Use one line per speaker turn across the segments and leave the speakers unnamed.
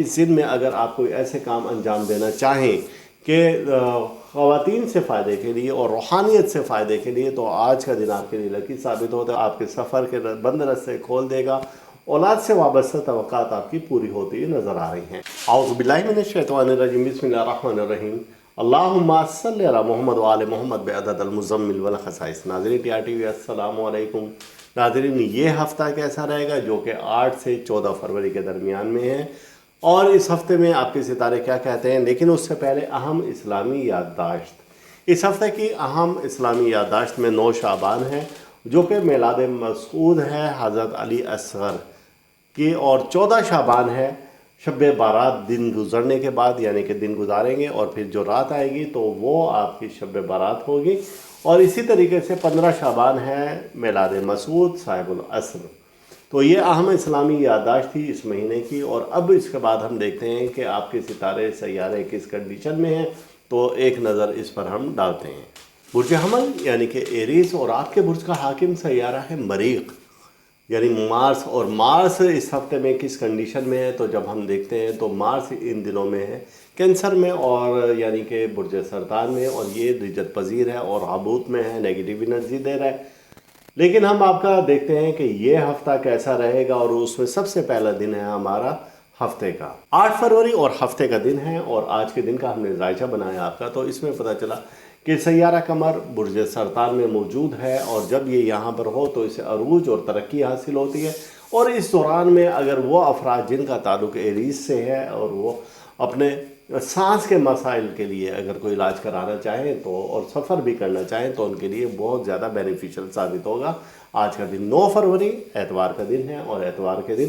اس دن میں اگر آپ کوئی ایسے کام انجام دینا چاہیں کہ خواتین سے فائدے کے لیے اور روحانیت سے فائدے کے لیے، تو آج کا دن آپ کے لیے لکی ثابت ہوتا ہے. آپ کے سفر کے بند رستے کھول دے گا. اولاد سے وابستہ توقعات آپ کی پوری ہوتی نظر آ رہی ہیں. اعوذ باللہ من الشیطان الرجیم. بسم اللہ الرحمن الرحیم. اللہم صلی علی محمد وآل محمد بعدد المزمل والخصائص. ناظرین ٹی آر ٹی وی السلام علیکم. ناظرین، یہ ہفتہ کیسا رہے گا جو کہ 8 سے 14 فروری کے درمیان میں ہے، اور اس ہفتے میں آپ کے ستارے کیا کہتے ہیں. لیکن اس سے پہلے اہم اسلامی یادداشت. اس ہفتے کی اہم اسلامی یادداشت میں 9 شعبان ہے جو کہ میلاد مسعود ہے حضرت علی اصغر کی، اور 14 شعبان ہے شب بارات. دن گزرنے کے بعد یعنی کہ دن گزاریں گے اور پھر جو رات آئے گی تو وہ آپ کی شب بارات ہوگی. اور اسی طریقے سے 15 شعبان ہے میلاد مسعود صاحب العصر. تو یہ اہم اسلامی یادداشت تھی اس مہینے کی. اور اب اس کے بعد ہم دیکھتے ہیں کہ آپ کے ستارے سیارے کس کنڈیشن میں ہیں، تو ایک نظر اس پر ہم ڈالتے ہیں. برج حمل یعنی کہ ایریز، اور آپ کے برج کا حاکم سیارہ ہے مریخ یعنی مارس. اور مارس اس ہفتے میں کس کنڈیشن میں ہے، تو جب ہم دیکھتے ہیں تو مارس ان دنوں میں ہے کینسر میں، اور یعنی کہ برج سرطان میں، اور یہ رجت پذیر ہے اور حبوط میں ہے، نیگیٹو انرجی دے رہا ہے. لیکن ہم آپ کا دیکھتے ہیں کہ یہ ہفتہ کیسا رہے گا، اور اس میں سب سے پہلا دن ہے ہمارا ہفتے کا 8 فروری اور ہفتے کا دن ہے. اور آج کے دن کا ہم نے ذائچہ بنایا آپ کا، تو اس میں پتہ چلا کہ سیارہ قمر برج سرطان میں موجود ہے، اور جب یہ یہاں پر ہو تو اسے عروج اور ترقی حاصل ہوتی ہے. اور اس دوران میں اگر وہ افراد جن کا تعلق ایریز سے ہے اور وہ اپنے سانس کے مسائل کے لیے اگر کوئی علاج کرانا چاہیں تو، اور سفر بھی کرنا چاہیں تو، ان کے لیے بہت زیادہ بینیفیشل ثابت ہوگا. آج کا دن 9 فروری اتوار کا دن ہے، اور اتوار کے دن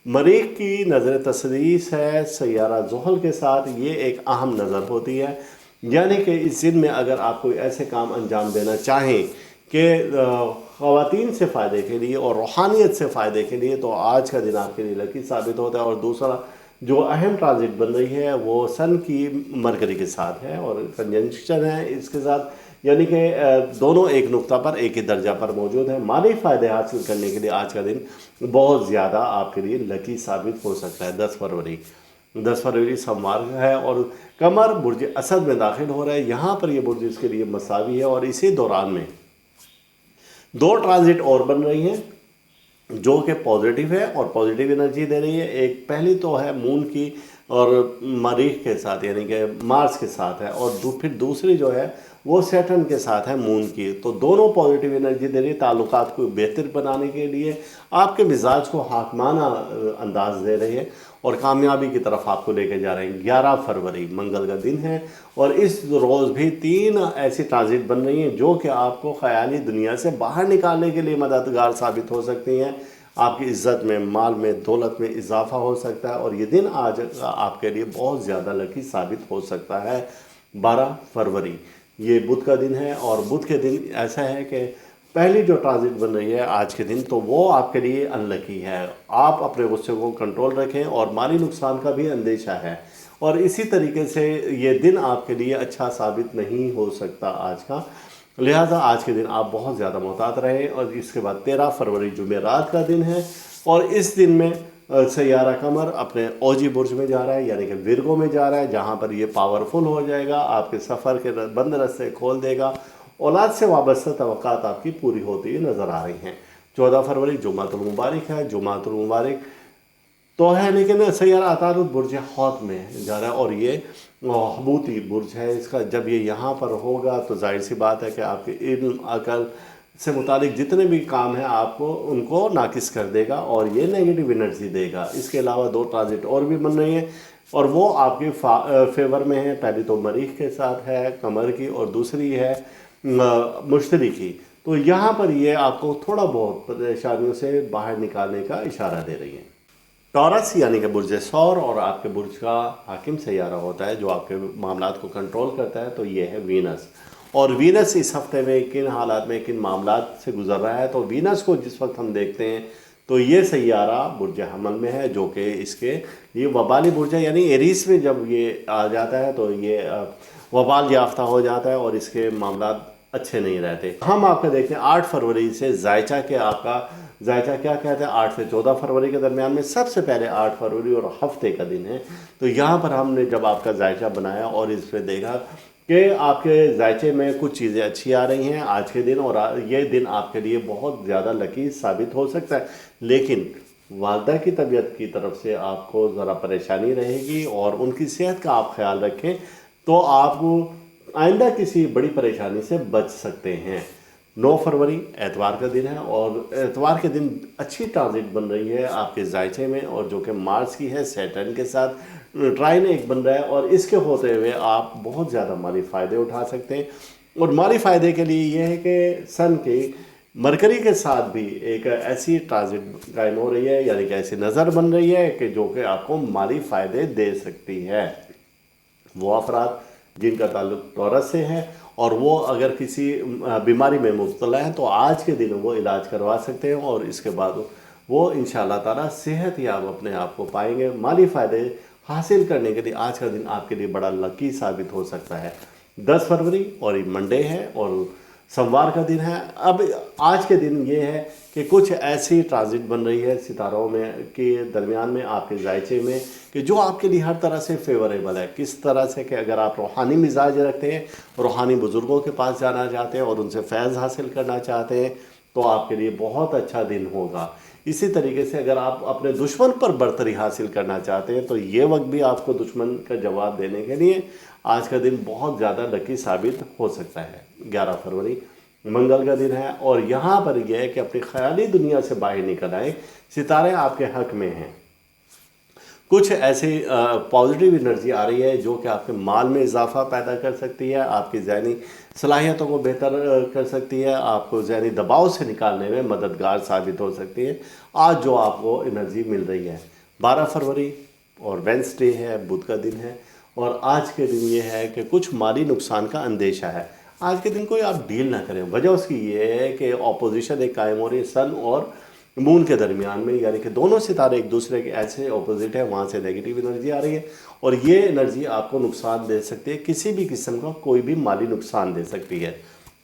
مریخ کی نظر تسلیس ہے سیارہ زحل کے ساتھ. یہ ایک اہم نظر ہوتی ہے، یعنی کہ اس دن میں اگر آپ کوئی ایسے کام انجام دینا چاہیں کہ خواتین سے فائدے کے لیے اور روحانیت سے فائدے کے لیے، تو آج کا دن آپ کے لیے لکی ثابت ہوتا ہے. اور دوسرا جو اہم ٹرانزٹ بن رہی ہے وہ سن کی مرکری کے ساتھ ہے، اور کنجنکشن ہے اس کے ساتھ، یعنی کہ دونوں ایک نقطہ پر ایک ہی درجہ پر موجود ہیں. مالی فائدے حاصل کرنے کے لیے آج کا دن بہت زیادہ آپ کے لیے لکی ثابت ہو سکتا ہے. 10 فروری سوموار ہے، اور قمر برج اسد میں داخل ہو رہا ہے. یہاں پر یہ برج اس کے لیے مساوی ہے، اور اسی دوران میں 2 ٹرانزٹ اور بن رہی ہیں جو کہ پازیٹیو ہے اور پازیٹیو انرجی دے رہی ہے. ایک پہلی تو ہے مون کی اور مریخ کے ساتھ یعنی کہ مارس کے ساتھ ہے، اور پھر دوسری جو ہے وہ سیٹرن کے ساتھ ہے مون کی. تو دونوں پازیٹیو انرجی دے رہی ہے، تعلقات کو بہتر بنانے کے لیے آپ کے مزاج کو حاکمانہ انداز دے رہی ہے، اور کامیابی کی طرف آپ کو لے کے جا رہے ہیں. 11 فروری منگل کا دن ہے، اور اس روز بھی 3 ایسی ٹرانزٹ بن رہی ہیں جو کہ آپ کو خیالی دنیا سے باہر نکالنے کے لیے مددگار ثابت ہو سکتی ہیں. آپ کی عزت میں، مال میں، دولت میں اضافہ ہو سکتا ہے، اور یہ دن آج آپ کے لیے بہت زیادہ لکی ثابت ہو سکتا ہے. 12 فروری یہ بدھ کا دن ہے، اور بدھ کے دن ایسا ہے کہ پہلی جو ٹرانزٹ بن رہی ہے آج کے دن تو وہ آپ کے لیے ان لکی ہے. آپ اپنے غصے کو کنٹرول رکھیں، اور مالی نقصان کا بھی اندیشہ ہے، اور اسی طریقے سے یہ دن آپ کے لیے اچھا ثابت نہیں ہو سکتا آج کا. لہٰذا آج کے دن آپ بہت زیادہ محتاط رہیں. اور اس کے بعد 13 فروری جمعرات کا دن ہے، اور اس دن میں سیارہ قمر اپنے اوجی برج میں جا رہا ہے یعنی کہ ورگو میں جا رہا ہے، جہاں پر یہ پاورفل ہو جائے گا، آپ کے سفر کے بند رستے کھول دے گا. اولاد سے وابستہ توقعات آپ کی پوری ہوتی نظر آ رہی ہیں. 14 فروری جمعۃ المبارک ہے. جمعۃ المبارک تو ہے، لیکن سیارہ عطارد برج حوت میں جا رہا ہے، اور یہ حبوطی برج ہے اس کا. جب یہ یہاں پر ہوگا تو ظاہر سی بات ہے کہ آپ کے علم عقل سے متعلق جتنے بھی کام ہیں آپ کو ان کو ناقص کر دے گا، اور یہ نیگیٹو انرجی دے گا. اس کے علاوہ 2 ٹرانزٹ اور بھی بن رہی ہیں، اور وہ آپ کے فیور میں ہیں. پہلی تو مریخ کے ساتھ ہے قمر کی، اور دوسری ہے مشتری کی. تو یہاں پر یہ آپ کو تھوڑا بہت پریشانیوں سے باہر نکالنے کا اشارہ دے رہی ہے. ٹورس یعنی کہ برج ثور، اور آپ کے برج کا حاکم سیارہ ہوتا ہے جو آپ کے معاملات کو کنٹرول کرتا ہے، تو یہ ہے وینس. اور وینس اس ہفتے میں کن حالات میں کن معاملات سے گزر رہا ہے، تو وینس کو جس وقت ہم دیکھتے ہیں تو یہ سیارہ برج حمل میں ہے، جو کہ اس کے یہ وبالی برج ہے. یعنی ایریس میں جب یہ آ جاتا ہے تو یہ وبال یافتہ ہو جاتا ہے، اور اس کے معاملات اچھے نہیں رہتے. ہم آپ کا دیکھتے ہیں 8 فروری سے ذائچہ کے آپ کا जायचा क्या कहते हैं, 8 से 14 फरवरी के दरमियान में सबसे पहले 8 फरवरी और हफ्ते का दिन है। तो यहाँ पर हमने जब आपका जायचा बनाया और इस पर देखा कि आपके जायचे में कुछ चीज़ें अच्छी आ रही हैं आज के दिन, और ये दिन आपके लिए बहुत ज़्यादा लकी साबित हो सकता है। लेकिन वालदा की तबीयत की तरफ से आपको ज़रा परेशानी रहेगी और उनकी सेहत का आप ख्याल रखें तो आप आइंदा किसी बड़ी परेशानी से बच सकते हैं। 9 फरवरी एतवार का दिन है और एतवार के दिन अच्छी ट्रांजिट बन रही है आपके जायचे में, और जो कि मार्स की है, सैटर्न के साथ ट्राइन एक बन रहा है, और इसके होते हुए आप बहुत ज़्यादा माली फ़ायदे उठा सकते हैं। और माली फ़ायदे के लिए ये है कि सन के मरकरी के साथ भी एक ऐसी ट्रांजिट कायम हो रही है, यानी कि ऐसी नज़र बन रही है कि जो कि आपको माली फ़ायदे दे सकती है। वो अफराद जिनका ताल्लुक टॉरस से है और वो अगर किसी बीमारी में मुब्तला हैं तो आज के दिन वो इलाज करवा सकते हैं, और इसके बाद वो इंशाअल्लाह ताला सेहत याब अपने आप को पाएंगे। माली फ़ायदे हासिल करने के लिए आज का दिन आपके लिए बड़ा लकी साबित हो सकता है। 10 फरवरी और ये मंडे है और सोमवार का दिन है। अब आज के दिन ये है कि कुछ ऐसी ट्रांजिट बन रही है सितारों में के दरमियान में आपके जायचे में कि जो आपके लिए हर तरह से फेवरेबल है। किस तरह से कि अगर आप रूहानी मिजाज रखते हैं, रूहानी बुज़ुर्गों के पास जाना चाहते हैं और उनसे फैज़ हासिल करना चाहते हैं तो आपके लिए बहुत अच्छा दिन होगा। इसी तरीके से अगर आप अपने दुश्मन पर बरतरी हासिल करना चाहते हैं तो ये वक्त भी आपको दुश्मन का जवाब देने के लिए आज का दिन बहुत ज़्यादा लकी साबित हो सकता है। 11 फरवरी मंगल का दिन है और यहाँ पर यह है कि अपनी ख्याली दुनिया से बाहर निकल आए, सितारे आपके हक में हैं। कुछ ऐसी पॉजिटिव एनर्जी आ रही है जो कि आपके माल में इजाफा पैदा कर सकती है, आपकी ज़हनी सलाहियतों को बेहतर कर सकती है, आपको ज़हनी दबाव से निकालने में मददगार साबित हो सकती है आज जो आपको एनर्जी मिल रही है। 12 फरवरी और वेंसडे है, बुध का दिन है, और आज के दिन ये है कि कुछ माली नुकसान का अंदेशा है। आज के दिन कोई आप डील ना करें। वजह उसकी ये है कि ऑपोजिशन एक कायम हो रही है सन और मून के दरमियान में, यानी कि दोनों सितारे एक दूसरे के ऐसे ऑपोजिट है, वहाँ से नेगेटिव एनर्जी आ रही है और ये एनर्जी आपको नुकसान दे सकती है, किसी भी किस्म का कोई भी माली नुकसान दे सकती है।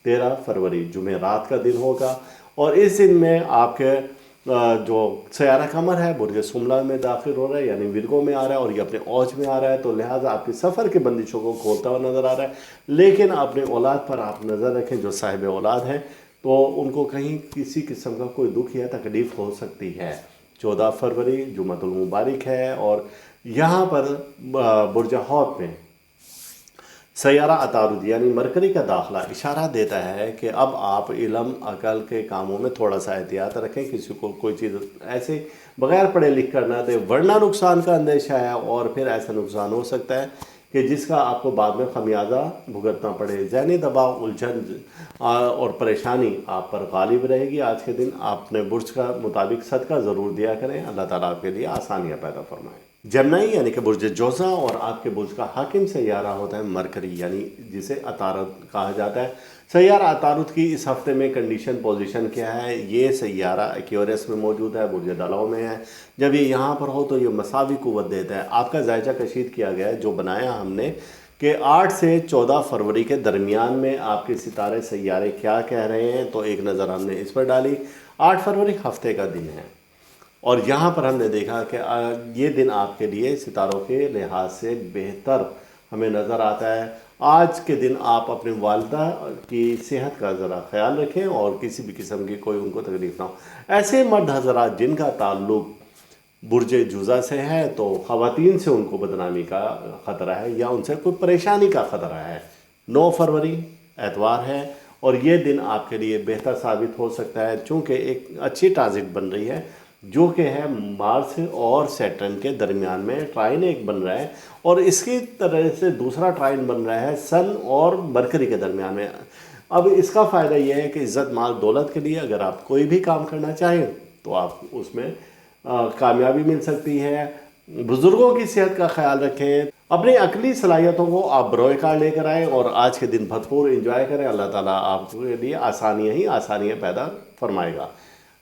13 फरवरी जुमेरात का दिन होगा और इस दिन में आपके जो सयारा कमर है बुर्ज सुमला में दाखिल हो रहा है, यानी विरगो में आ रहा है और ये अपने औज में आ रहा है, तो लिहाजा आपके सफ़र के बंदिशों को खोलता हुआ नज़र आ रहा है। लेकिन अपने औलाद पर आप नज़र रखें, जो साहिब औलाद हैं तो उनको कहीं किसी किस्म का कोई दुख या तकलीफ़ हो सकती है। 14 फरवरी जुम्मतुल मुबारक है और यहाँ पर बुर्ज हौत में सयारा अतारुद यानी मरकरी का दाखला इशारा देता है कि अब आप इल्म अकल के कामों में थोड़ा सा एहतियात रखें, किसी को कोई चीज़ ऐसे बग़ैर पढ़े लिख कर ना दे, वरना नुकसान का अंदेशा है और फिर ऐसा नुकसान हो सकता है कि जिसका आपको बाद में खमियाजा भुगतना पड़े। ज़हनी दबाव, उलझन और परेशानी आप पर गालिब रहेगी। आज के दिन आपने बुर्ज का मुताबिक सदका ज़रूर दिया करें, अल्लाह ताला आपके लिए आसानियाँ पैदा फरमाएँ। जमनाई यानी कि बुर्ज जोज़ा और आपके बुर्ज का हाकिम सैयारा होता है मरकरी, यानी जिसे अतारुद कहा जाता है। सैयारा अतारुद की इस हफ्ते में कंडीशन पोजीशन क्या है? ये सैयारा एक्वेरियस में मौजूद है, बुर्ज दलाव में है। जब ये यहाँ पर हो तो ये मसावी कुव्वत देता है। आपका जायजा कशीद किया गया है जो बनाया हमने कि 8 से 14 फरवरी के दरमियान में आपके सितारे सैयारे क्या कह रहे हैं, तो एक नज़र हमने इस पर डाली। 8 फरवरी हफ्ते का दिन है और यहाँ पर हमने देखा कि ये दिन आपके लिए सितारों के लिहाज से बेहतर हमें नज़र आता है। आज के दिन आप अपनी वालिदा की सेहत का ज़रा ख्याल रखें और किसी भी किस्म की कोई उनको तकलीफ़ ना हो। ऐसे मर्द हज़रात जिनका ताल्लुक़ बुर्ज जुज़ा से है तो ख़वातीन से उनको बदनामी का ख़तरा है या उनसे कोई परेशानी का ख़तरा है। 9 फरवरी एतवार है और ये दिन आपके लिए बेहतर साबित हो सकता है चूँकि एक अच्छी ट्रांजिट बन रही है जो कि है मार्स और सैटर्न के दरमियान में ट्राइन एक बन रहा है और इसकी तरह से दूसरा ट्राइन बन रहा है सन और मरकरी के दरमियान में। अब इसका फ़ायदा यह है कि इज़्ज़त माल दौलत के लिए अगर आप कोई भी काम करना चाहें तो आप उसमें कामयाबी मिल सकती है। बुज़ुर्गों की सेहत का ख्याल रखें, अपनी अकली सलाहियतों को आप बरोए कार लेकर आएँ और आज के दिन भरपूर एंजॉय करें। अल्लाह ताला आपके लिए आसानियाँ ही आसानियाँ पैदा फरमाएगा।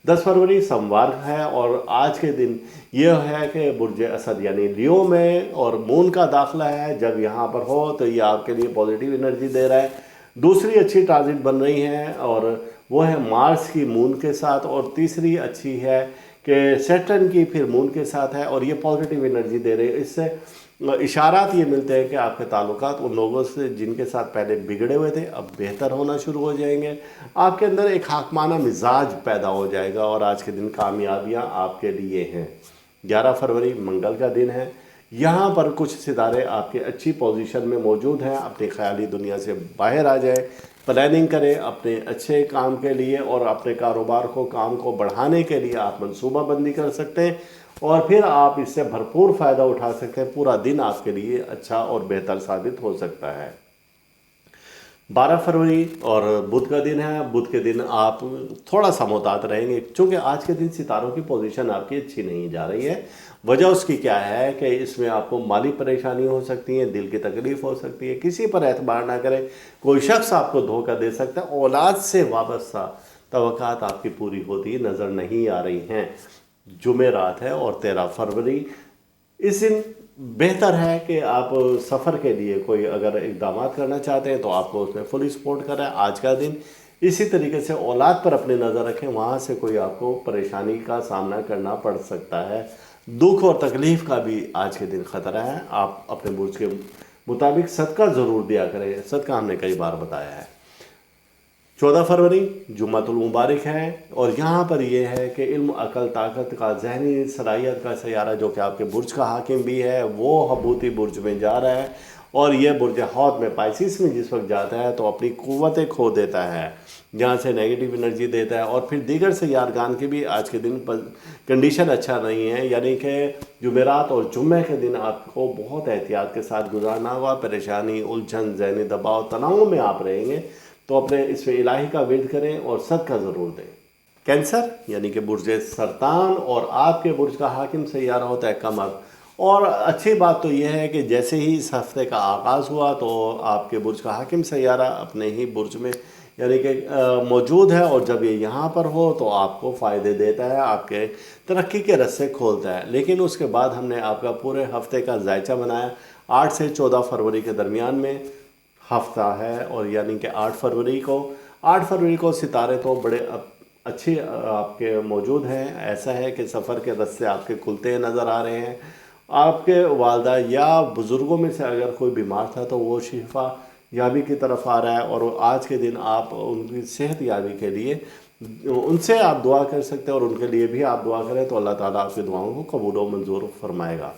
10 फरवरी सोमवार है और आज के दिन यह है कि बुर्ज असद यानी लियो में और मून का दाखला है। जब यहाँ पर हो तो ये आपके लिए पॉजिटिव एनर्जी दे रहा है। दूसरी अच्छी ट्रांजिट बन रही है और وہ ہے مارس کی مون کے ساتھ، اور تیسری اچھی ہے کہ سیٹرن کی پھر مون کے ساتھ ہے، اور یہ پازیٹیو انرجی دے رہے ہیں۔ اس سے اشارات یہ ملتے ہیں کہ آپ کے تعلقات ان لوگوں سے جن کے ساتھ پہلے بگڑے ہوئے تھے اب بہتر ہونا شروع ہو جائیں گے، آپ کے اندر ایک حاکمانہ مزاج پیدا ہو جائے گا، اور آج کے دن کامیابیاں آپ کے لیے ہیں۔ 11 فروری منگل کا دن ہے، یہاں پر کچھ ستارے آپ کے اچھی پوزیشن میں موجود ہیں، اپنی خیالی دنیا سے باہر آ جائیں، پلاننگ کریں اپنے اچھے کام کے لیے، اور اپنے کاروبار کو کام کو بڑھانے کے لیے آپ منصوبہ بندی کر سکتے ہیں، اور پھر آپ اس سے بھرپور فائدہ اٹھا سکتے ہیں۔ پورا دن آپ کے لیے اچھا اور بہتر ثابت ہو سکتا ہے۔ 12 فروری اور بدھ کا دن ہے، بدھ کے دن آپ تھوڑا سا محتاط رہیں گے، چونکہ آج کے دن ستاروں کی پوزیشن آپ کی اچھی نہیں جا رہی ہے۔ وجہ اس کی کیا ہے کہ اس میں آپ کو مالی پریشانی ہو سکتی ہے، دل کی تکلیف ہو سکتی ہے، کسی پر اعتبار نہ کریں، کوئی شخص آپ کو دھوکہ دے سکتا ہے، اولاد سے وابستہ توقعات آپ کی پوری ہوتی نظر نہیں آ رہی ہیں۔ جمعرات ہے اور 13 فروری، اس دن بہتر ہے کہ آپ سفر کے لیے کوئی اگر اقدامات کرنا چاہتے ہیں تو آپ کو اس میں فلی سپورٹ کریں آج کا دن۔ اسی طریقے سے اولاد پر اپنی نظر رکھیں، وہاں سے کوئی آپ کو پریشانی کا سامنا کرنا پڑ سکتا ہے۔ دکھ اور تکلیف کا بھی آج کے دن خطرہ ہے۔ آپ اپنے برج کے مطابق صدقہ ضرور دیا کریں، صدقہ ہم نے کئی بار بتایا ہے۔ 14 فروری جمعۃ المبارک ہے، اور یہاں پر یہ ہے کہ علم، عقل، طاقت کا، ذہنی صلاحیت کا سیارہ جو کہ آپ کے برج کا حاکم بھی ہے وہ حبوتی برج میں جا رہا ہے، اور یہ برج حوت میں پائسیس میں جس وقت جاتا ہے تو اپنی قوتیں کھو دیتا ہے، جہاں سے نیگیٹو انرجی دیتا ہے، اور پھر دیگر سیارگان کی بھی آج کے دن کنڈیشن اچھا نہیں ہے، یعنی کہ جمعرات اور جمعہ کے دن آپ کو بہت احتیاط کے ساتھ گزارنا ہوگا۔ پریشانی، الجھن، ذہنی دباؤ، تناؤ میں آپ رہیں گے، تو اپنے اس میں الہی کا ورد کریں اور صدقہ ضرور دیں۔ کینسر یعنی کہ برج سرطان، اور آپ کے برج کا حاکم سیارہ ہوتا ہے قمر، اور اچھی بات تو یہ ہے کہ جیسے ہی اس ہفتے کا آغاز ہوا تو آپ کے برج کا حاکم سیارہ اپنے ہی برج میں یعنی کہ موجود ہے، اور جب یہ یہاں پر ہو تو آپ کو فائدے دیتا ہے، آپ کے ترقی کے رستے کھولتا ہے۔ لیکن اس کے بعد ہم نے آپ کا پورے ہفتے کا جائزہ بنایا 8 سے 14 فروری کے درمیان میں ہفتہ ہے، اور یعنی کہ 8 فروری کو ستارے تو بڑے اچھے آپ کے موجود ہیں، ایسا ہے کہ سفر کے راستے آپ کے کھلتے ہیں نظر آ رہے ہیں۔ آپ کے والدہ یا بزرگوں میں سے اگر کوئی بیمار تھا تو وہ شفا یابی کی طرف آ رہا ہے، اور آج کے دن آپ ان کی صحت یابی کے لیے ان سے آپ دعا کر سکتے ہیں، اور ان کے لیے بھی آپ دعا کریں تو اللہ تعالیٰ آپ کی دعاؤں کو قبول و منظور فرمائے گا۔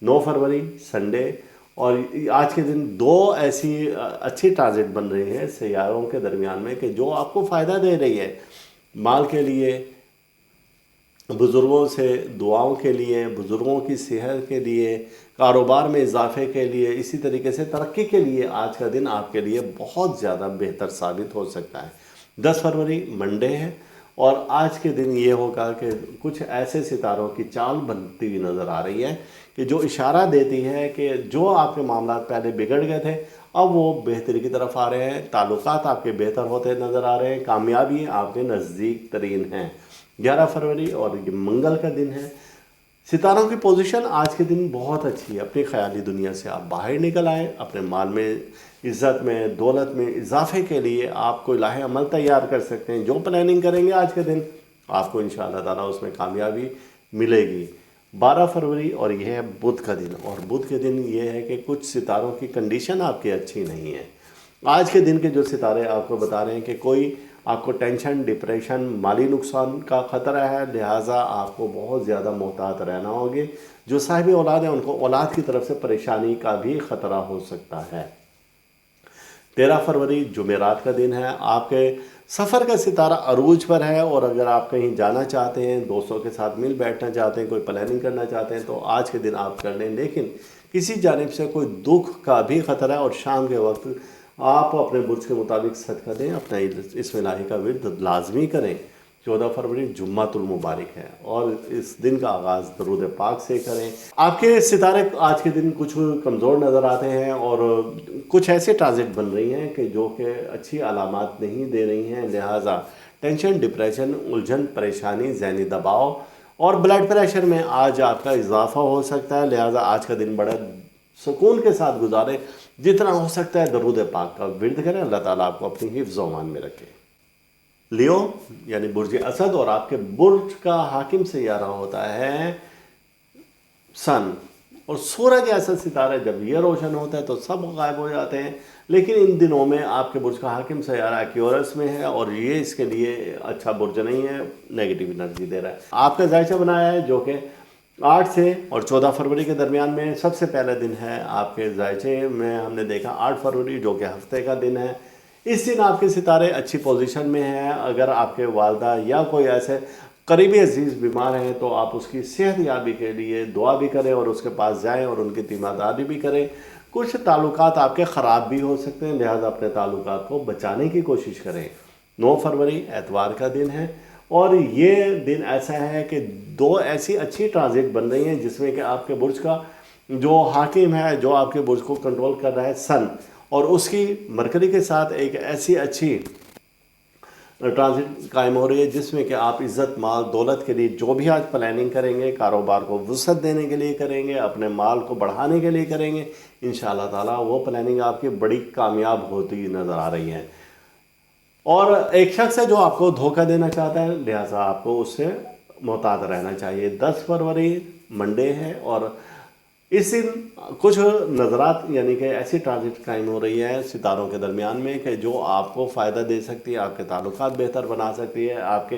9 فروری سنڈے، اور آج کے دن 2 ایسی اچھی ٹرانزٹ بن رہی ہیں سیاروں کے درمیان میں کہ جو آپ کو فائدہ دے رہی ہے، مال کے لیے، بزرگوں سے دعاؤں کے لیے، بزرگوں کی صحت کے لیے، کاروبار میں اضافے کے لیے، اسی طریقے سے ترقی کے لیے آج کا دن آپ کے لیے بہت زیادہ بہتر ثابت ہو سکتا ہے۔ 10 فروری منڈے ہے، اور آج کے دن یہ ہوگا کہ کچھ ایسے ستاروں کی چال بنتی ہوئی نظر آ رہی ہے کہ جو اشارہ دیتی ہے کہ جو آپ کے معاملات پہلے بگڑ گئے تھے اب وہ بہتری کی طرف آ رہے ہیں، تعلقات آپ کے بہتر ہوتے نظر آ رہے ہیں، کامیابی آپ کے نزدیک ترین ہیں۔ 11 فروری اور یہ منگل کا دن ہے۔ ستاروں کی پوزیشن آج کے دن بہت اچھی ہے، اپنی خیالی دنیا سے آپ باہر نکل آئیں، اپنے مال میں، عزت میں، دولت میں اضافے کے لیے آپ کو الہی عمل تیار کر سکتے ہیں۔ جو پلاننگ کریں گے آج کے دن آپ کو انشاءاللہ تعالیٰ اس میں کامیابی ملے گی۔ 12 فروری اور یہ ہے بدھ کا دن، اور بدھ کے دن یہ ہے کہ کچھ ستاروں کی کنڈیشن آپ کی اچھی نہیں ہے۔ آج کے دن کے جو ستارے آپ کو بتا رہے ہیں کہ کوئی آپ کو ٹینشن، ڈپریشن، مالی نقصان کا خطرہ ہے، لہٰذا آپ کو بہت زیادہ محتاط رہنا ہوگے۔ جو صاحب اولاد ہیں ان کو اولاد کی طرف سے پریشانی کا بھی خطرہ ہو سکتا ہے۔ 13 فروری جمعرات کا دن ہے، آپ کے سفر کا ستارہ عروج پر ہے، اور اگر آپ کہیں جانا چاہتے ہیں، دوستوں کے ساتھ مل بیٹھنا چاہتے ہیں، کوئی پلاننگ کرنا چاہتے ہیں تو آج کے دن آپ کر لیں، لیکن کسی جانب سے کوئی دکھ کا بھی خطرہ ہے، اور شام کے وقت آپ اپنے برج کے مطابق صدقہ دیں، اپنا اسم الہی کا ورد لازمی کریں۔ 14 فروری جمعۃ المبارک ہے، اور اس دن کا آغاز درود پاک سے کریں۔ آپ کے ستارے آج کے دن کچھ کمزور نظر آتے ہیں، اور کچھ ایسے ٹرانزٹ بن رہی ہیں کہ جو کہ اچھی علامات نہیں دے رہی ہیں، لہٰذا ٹینشن، ڈپریشن، الجھن، پریشانی، ذہنی دباؤ اور بلڈ پریشر میں آج آپ کا اضافہ ہو سکتا ہے، لہٰذا آج کا دن بڑا سکون کے ساتھ گزاریں، جتنا ہو سکتا ہے درود پاک کا ورد کریں۔ اللہ تعالیٰ آپ کو اپنی حفظ و امان میں رکھے۔ लियो यानी बुर्ज असद, और आपके बुर्ज का हाकिम सैयारा होता है सन। और सूरज ऐसा सितारा जब ये रोशन होता है तो सब गायब हो जाते हैं, लेकिन इन दिनों में आपके बुर्ज का हाकिम सैयारा एक्यूरस में है और ये इसके लिए अच्छा बुर्ज नहीं है, नेगेटिव एनर्जी दे रहा है। आपका जायचा बनाया है जो कि 8 से और 14 फरवरी के दरमियान में सबसे पहला दिन है। आपके जायचे में हमने देखा 8 फरवरी जो कि हफ्ते का दिन है। इस दिन आपके सितारे अच्छी पोजीशन में हैं। अगर आपके वालदा या कोई ऐसे करीबी अजीज़ बीमार हैं तो आप उसकी सेहत याबी के लिए दुआ भी करें और उसके पास जाएं और उनकी तीमारदारी भी करें। कुछ ताल्लुकात आपके ख़राब भी हो सकते हैं, लिहाजा अपने ताल्लुकात को बचाने की कोशिश करें। 9 फरवरी एतवार का दिन है और ये दिन ऐसा है कि 2 ऐसी अच्छी ट्रांजिट बन रही हैं जिसमें कि आपके बुर्ज का जो हाकिम है, जो आपके बुर्ज को कंट्रोल कर रहा है सन, और उसकी मरकरी के साथ एक ऐसी अच्छी ट्रांजिट कायम हो रही है जिसमें कि आप इज़्ज़त माल दौलत के लिए जो भी आज प्लानिंग करेंगे, कारोबार को वसअत देने के लिए करेंगे, अपने माल को बढ़ाने के लिए करेंगे, इंशाअल्लाह ताला वो प्लानिंग आपकी बड़ी कामयाब होती नज़र आ रही है। और एक शख्स है जो आपको धोखा देना चाहता है, लिहाजा आपको उससे मोहतात रहना चाहिए। 10 फरवरी मंडे है और इस दिन कुछ नज़रात यानी कि ऐसी ट्रांजिट कायम हो रही है सितारों के दरमियान में कि जो आपको फ़ायदा दे सकती है, आपके ताल्लुकात बेहतर बना सकती है, आपके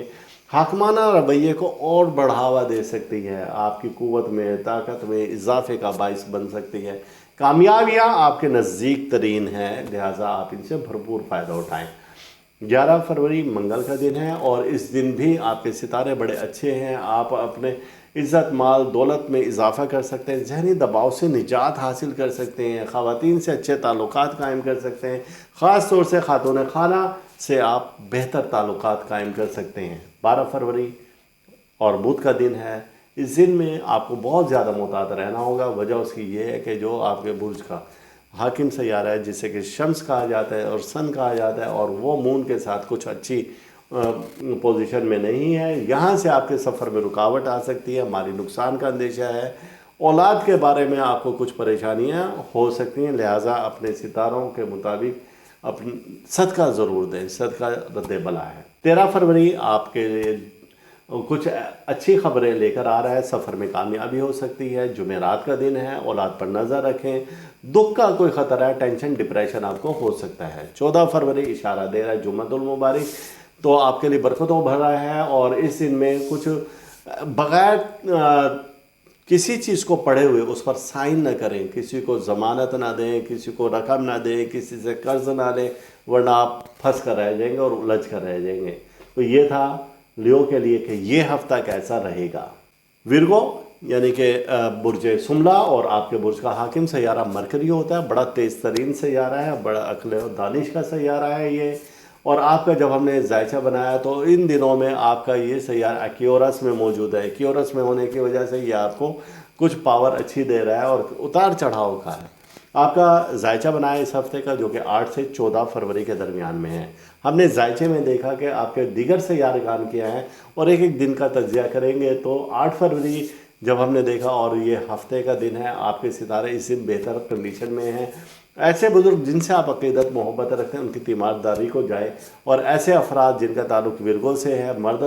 हाकमाना रवैये को और बढ़ावा दे सकती है, आपकी क़ुव्वत में ताकत में इजाफे का बाइस बन सकती है। कामयाबियाँ आपके नज़दीक तरीन हैं, लिहाजा आप इनसे भरपूर फ़ायदा उठाएँ। 11 फरवरी मंगल का दिन है और इस दिन भी आपके सितारे बड़े अच्छे हैं। आप अपने इज़्ज़त माल दौलत में इजाफ़ा कर सकते हैं, जहनी दबाव से निजात हासिल कर सकते हैं, ख़वातीन से अच्छे ताल्लुकात कायम कर सकते हैं, ख़ास तौर से ख़ातून खाला से आप बेहतर ताल्लुकात कायम कर सकते हैं। 12 फरवरी और बुध का दिन है। इस दिन में आपको बहुत ज़्यादा मोहतात रहना होगा। वजह उसकी ये है कि जो आपके बुर्ज का हाकिम सैयारा है जिसे कि शम्स कहा जाता है और सन कहा जाता है, और वो मून के साथ कुछ अच्छी पोजीशन में नहीं है। यहाँ से आपके सफ़र में रुकावट आ सकती है, माली नुकसान का अंदेशा है, औलाद के बारे में आपको कुछ परेशानियाँ हो सकती हैं, लिहाजा अपने सितारों के मुताबिक अपनी सदका ज़रूर दें, सदका रद्द बला है। 13 फरवरी आपके लिए कुछ अच्छी खबरें लेकर आ रहा है, सफ़र में कामयाबी हो सकती है। जुमेरात का दिन है, औलाद पर नज़र रखें, दुख का कोई ख़तरा है, टेंशन डिप्रेशन आपको हो सकता है। 14 फरवरी इशारा दे रहा है जुम्मतुल मुबारक, तो आपके लिए बरकतों भरा है और इस दिन में कुछ बग़ैर किसी चीज़ को पढ़े हुए उस पर साइन न करें, किसी को ज़मानत ना दें, किसी को रकम ना दें, किसी से कर्ज़ ना लें, वरना आप फंस कर रह जाएंगे और उलझ कर रह जाएंगे। तो ये था लियो के लिए कि ये हफ्ता कैसा रहेगा। विर्गो यानी कि बुर्ज सुमला और आपके बुर्ज का हाकिम सैयारा मरकरी होता है, बड़ा तेज़ तरीन सैयारा है, बड़ा अक्ल और दानिश का सैयारा है ये। और आपका जब हमने जायचा बनाया तो इन दिनों में आपका ये सैयारा एक्यूरस में मौजूद है। एक्यूरस में होने की वजह से ये आपको कुछ पावर अच्छी दे रहा है और उतार चढ़ाव का है। आपका जायचा बनाया इस हफ्ते का जो कि 8 से 14 फरवरी के दरमियान में है। हमने जायचे में देखा कि आपके दिगर सैयारगान क्या हैं और एक एक दिन का तज्जिया करेंगे। तो 8 फरवरी जब हमने देखा और ये हफ्ते का दिन है, आपके सितारे इस दिन बेहतर कंडीशन में हैं। ऐसे बुज़ुर्ग जिनसे आप अक़ीदत मोहब्बत रखते हैं उनकी तीमारदारी को जाए, और ऐसे अफराद जिनका ताल्लुक़ विरगो से है, मर्द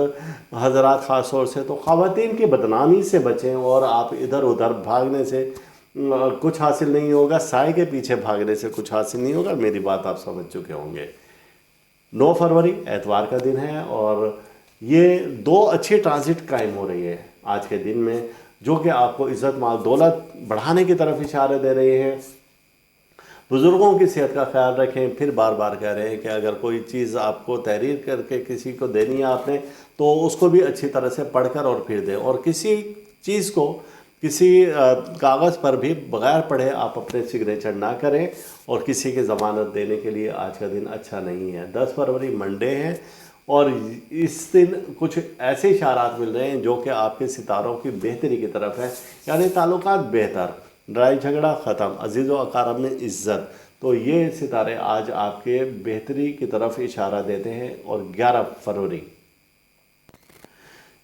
हजरात ख़ास तौर से, तो ख़वातीन की बदनामी से बचें और आप इधर उधर भागने से कुछ हासिल नहीं होगा, साए के पीछे भागने से कुछ हासिल नहीं होगा। मेरी बात आप समझ चुके होंगे। 9 फरवरी एतवार का दिन है और ये 2 अच्छी ट्रांजिट कायम हो रही है आज के दिन में, जो कि आपको इज़्ज़त माल दौलत बढ़ाने की तरफ इशारे दे रहे हैं। बुज़ुर्गों की सेहत का ख्याल रखें। फिर बार बार कह रहे हैं कि अगर कोई चीज़ आपको तहरीर करके किसी को देनी है आपने, तो उसको भी अच्छी तरह से पढ़कर और फिर दें, और किसी चीज़ को किसी कागज़ पर भी बग़ैर पढ़े आप अपने सिग्नेचर ना करें, और किसी की ज़मानत देने के लिए आज का दिन अच्छा नहीं है। 10 फरवरी मंडे है और इस दिन कुछ ऐसे इशारात मिल रहे हैं जो कि आपके सितारों की बेहतरी की तरफ है, यानी ताल्लुकात बेहतर, लड़ाई झगड़ा ख़त्म, अजीज़ व अक़ारब में इज़्ज़त। तो ये सितारे आज आपके बेहतरी की तरफ इशारा देते हैं। और 11 फरवरी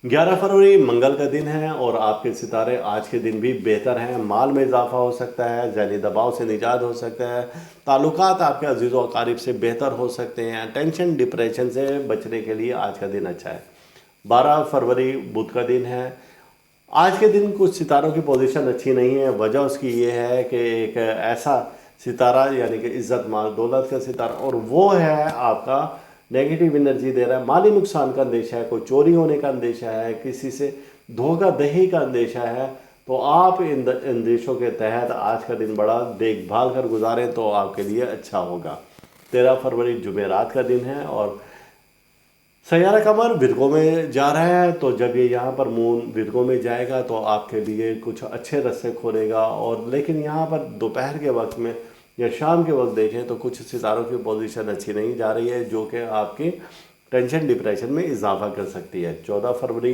11 फरवरी मंगल का दिन है और आपके सितारे आज के दिन भी बेहतर हैं। माल में इजाफा हो सकता है, ज़हनी दबाव से निजात हो सकता है, ताल्लुकात आपके अजीज़ व अकारीब से बेहतर हो सकते हैं, टेंशन डिप्रेशन से बचने के लिए आज का दिन अच्छा है। 12 फरवरी बुध का दिन है। आज के दिन कुछ सितारों की पोजीशन अच्छी नहीं है। वजह उसकी ये है कि एक ऐसा सितारा यानी कि इज़्ज़त माल दौलत का सितारा, और वो है आपका नेगेटिव एनर्जी दे रहा है। माली नुकसान का अंदेशा है, कोई चोरी होने का अंदेशा है, किसी से धोखा दही का अंदेशा है। तो आप इन अंदेशों के तहत आज का दिन बड़ा देखभाल कर गुजारें तो आपके लिए अच्छा होगा। 13 फरवरी जुमेरात का दिन है और सैयारा कमर विरगो में जा रहा है। तो जब ये यहाँ पर मून विरगो में जाएगा तो आपके लिए कुछ अच्छे रास्ते खोलेगा। और लेकिन यहाँ पर दोपहर के वक्त में या शाम के वक्त देखें तो कुछ सितारों की पोजीशन अच्छी नहीं जा रही है, जो कि आपकी टेंशन डिप्रेशन में इजाफा कर सकती है। 14 फरवरी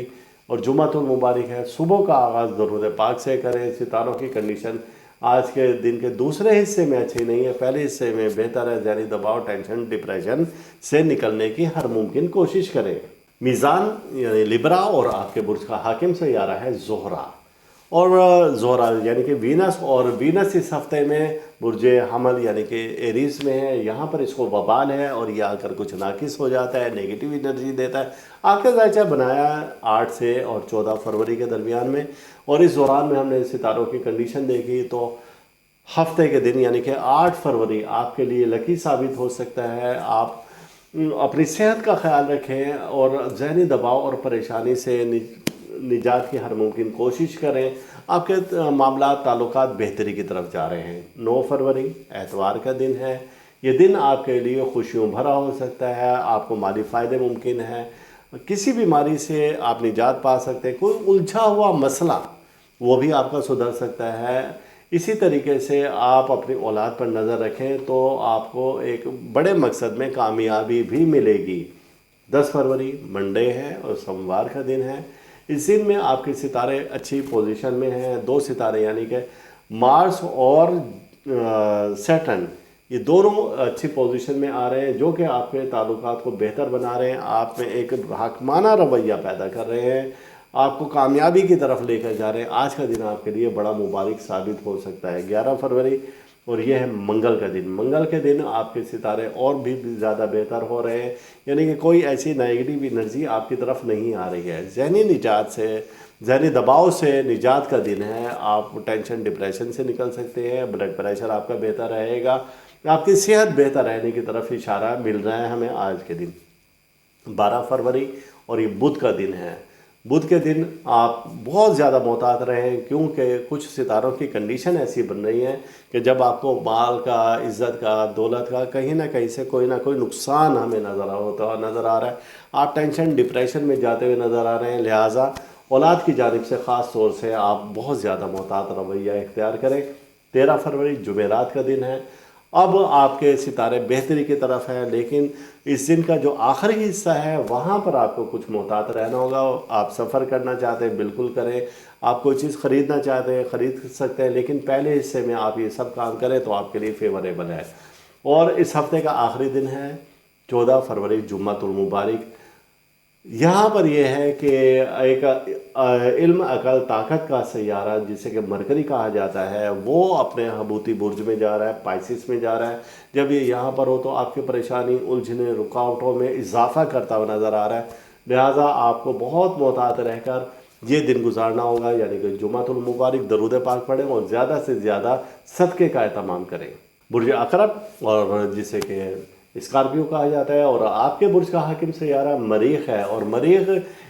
और जुम्मतुल मुबारक है। सुबह का आगाज़ दरूद पाक से करें। सितारों की कंडीशन आज के दिन के दूसरे हिस्से में अच्छी नहीं है, पहले हिस्से में बेहतर है। ज़हनी दबाव, टेंशन डिप्रेशन से निकलने की हर मुमकिन कोशिश करें। मीज़ान यानी लिब्रा और आपके बुर्ज का हाकिम सैयारा है ज़ोहरा, और ज़ोहरा यानी कि वीनस, और वीनस इस हफ्ते में बुर्ज हमल यानी कि एरीज में है। यहाँ पर इसको वबाल है और ये आकर कुछ नाकिस हो जाता है, नेगेटिव एनर्जी देता है। आपका जायचा बनाया 8 से और 14 फरवरी के दरमियान में, और इस दौरान में हमने सितारों की कंडीशन देखी तो हफ्ते के दिन यानी कि 8 फरवरी आपके लिए लकी साबित हो सकता है। आप अपनी सेहत का ख्याल रखें और ज़हनी दबाव और परेशानी से निजात की हर मुमकिन कोशिश करें। आपके मामला ताल्लुकात बेहतरी की तरफ जा रहे हैं। 9 फरवरी एतवार का दिन है। ये दिन आपके लिए खुशियों भरा हो सकता है। आपको माली फ़ायदे मुमकिन है, किसी बीमारी से आप निजात पा सकते हैं। कोई उलझा हुआ मसला वो भी आपका सुधर सकता है। इसी तरीके से आप अपनी औलाद पर नज़र रखें तो आपको एक बड़े मकसद में कामयाबी भी मिलेगी। 10 फरवरी मंडे है और सोमवार का दिन है। इस दिन में आपके सितारे अच्छी पोजीशन में हैं। 2 सितारे यानी कि मार्स और सैटर्न, ये दोनों अच्छी पोजीशन में आ रहे हैं, जो कि आपके ताल्लुकात को बेहतर बना रहे हैं। आप में एक हाकमाना रवैया पैदा कर रहे हैं, आपको कामयाबी की तरफ लेकर जा रहे हैं। आज का दिन आपके लिए बड़ा मुबारक साबित हो सकता है। 11 फरवरी और यह है मंगल का दिन। मंगल के दिन आपके सितारे और भी ज़्यादा बेहतर हो रहे हैं, यानी कि कोई ऐसी नेगेटिव एनर्जी आपकी तरफ नहीं आ रही है। ज़हनी निजात से, ज़हनी दबाव से निजात का दिन है। आप टेंशन डिप्रेशन से निकल सकते हैं। ब्लड प्रेशर आपका बेहतर रहेगा। आपकी सेहत बेहतर रहने की तरफ इशारा मिल रहा है हमें आज के दिन। 12 फरवरी और ये बुध का दिन है। बुध के दिन आप बहुत ज़्यादा मोहतात रहें, क्योंकि कुछ सितारों की कंडीशन ऐसी बन रही है कि जब आपको माल का, इज़्ज़त का, दौलत का कहीं ना कहीं से कोई ना कोई नुकसान हमें नज़र आ रहा है। आप टेंशन डिप्रेशन में जाते हुए नज़र आ रहे हैं। लिहाजा औलाद की जानिब से ख़ास तौर से आप बहुत ज़्यादा मोहतात रवैया इख्तियार करें। 13 फरवरी जुमेरात का दिन है। अब आपके सितारे बेहतरी की तरफ हैं, लेकिन इस दिन का जो आखिरी हिस्सा है वहाँ पर आपको कुछ मोहतात रहना होगा। आप सफ़र करना चाहते हैं बिल्कुल करें, आप कोई चीज़ ख़रीदना चाहते हैं ख़रीद सकते हैं, लेकिन पहले हिस्से में आप ये सब काम करें तो आपके लिए फेवरेबल है। और इस हफ्ते का आखिरी दिन है 14 फरवरी जुम्मतुल मुबारक। यहाँ पर यह है कि एक इल्म, अकल, ताकत का सैयारा जिसे कि मरकरी कहा जाता है, वो अपने हबूती बुर्ज में जा रहा है, पाइसिस में जा रहा है। जब ये यहाँ पर हो तो आपकी परेशानी, उलझने, रुकावटों में इजाफा करता हुआ नज़र आ रहा है। लिहाजा आपको बहुत मोहतात रहकर ये दिन गुजारना होगा, यानी कि जुम्मतुल मुबारक दरूद पाक पढ़ें और ज़्यादा से ज़्यादा सदक़े का एहतमाम करें। बुर्ज अकरब और जिसे कि स्कॉर्पियो कहा जाता है, और आपके बुर्ज का हाकिम सैयारा मरीख है, और मरीख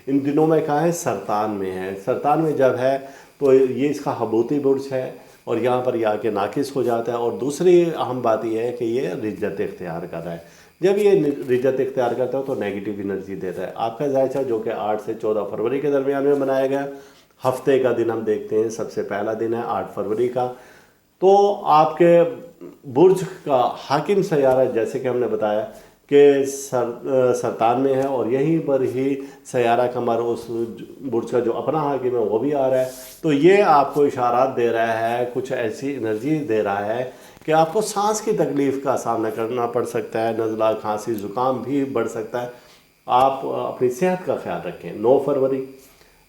इन दिनों में कहाँ है, सरतान में है। सरतान में जब है तो ये इसका हबूती बुर्ज है और यहाँ पर ये आके नाकिस हो जाता है। और दूसरी अहम बात यह है कि ये रिज्जत इख्तियार कर रहा है। जब ये रिज्जत इख्तियार करता है तो नेगेटिव एनर्जी देता है। आपका जायचा जो कि 8 से 14 फरवरी के दरमियान में बनाया गया, हफ्ते का दिन हम देखते हैं। सबसे पहला दिन है 8 फरवरी का। तो आपके बुर्ज का हाकिम सैयारा जैसे कि हमने बताया कि सरतान में है, और यहीं पर ही सैयारा कमर उस बुर्ज का जो अपना हाकिम है वो भी आ रहा है। तो ये आपको इशारात दे रहा है, कुछ ऐसी एनर्जी दे रहा है कि आपको सांस की तकलीफ़ का सामना करना पड़ सकता है। नज़ला, खांसी, ज़ुकाम भी बढ़ सकता है। आप अपनी सेहत का ख्याल रखें। 9 फरवरी